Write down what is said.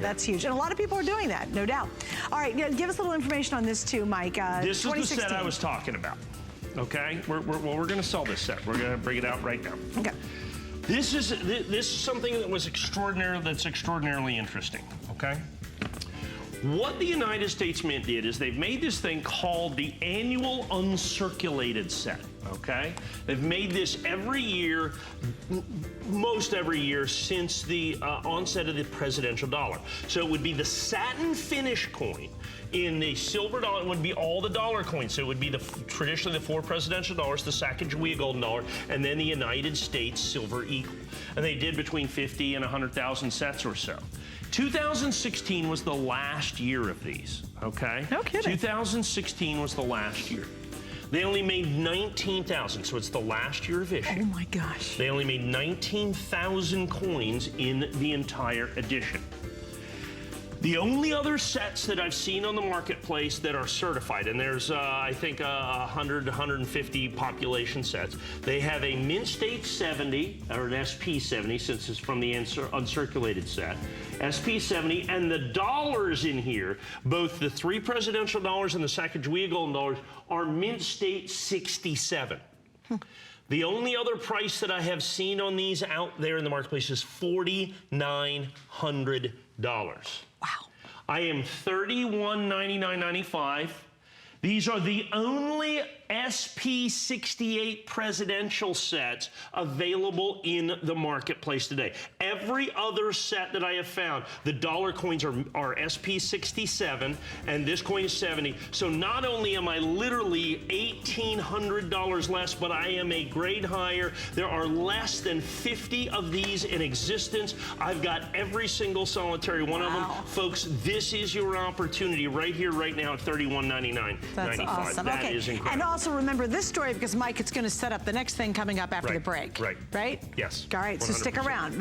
That's huge. And a lot of people are doing that, no doubt. All right, give us a little information on this too, Mike. This is the set I was talking about, okay? We're going to sell this set. We're going to bring it out right now. Okay. This is something that was extraordinarily interesting, okay? What the United States Mint did is they've made this thing called the annual uncirculated set, okay? They've made this every year, most every year since the onset of the presidential dollar. So it would be the satin finish coin. In the silver dollar, it would be all the dollar coins. So it would be traditionally the 4 presidential dollars, the Sacagawea golden dollar, and then the United States silver eagle. And they did between 50 and 100,000 sets or so. 2016 was the last year of these, okay? No kidding. 2016 was the last year. They only made 19,000, so it's the last year of issue. Oh my gosh. They only made 19,000 coins in the entire edition. The only other sets that I've seen on the marketplace that are certified, and there's, I think, 100 to 150 population sets, they have a Mint State 70, or an SP70, since it's from the uncirculated set, SP70, and the dollars in here, both the 3 presidential dollars and the Sacagawea golden dollars, are Mint State 67. The only other price that I have seen on these out there in the marketplace is $4,900. Wow. I am $31.99.95. These are the only SP68 presidential sets available in the marketplace today. Every other set that I have found, the dollar coins are SP67, and this coin is 70. So not only am I literally $1,800 less, but I am a grade higher. There are less than 50 of these in existence. I've got every single solitary one of them. Folks, this is your opportunity right here, right now at $31.99. That's awesome. That is incredible. And also remember this story because Mike, it's going to set up the next thing coming up after the break. Right. Right? Yes. All right. 100%. So stick around.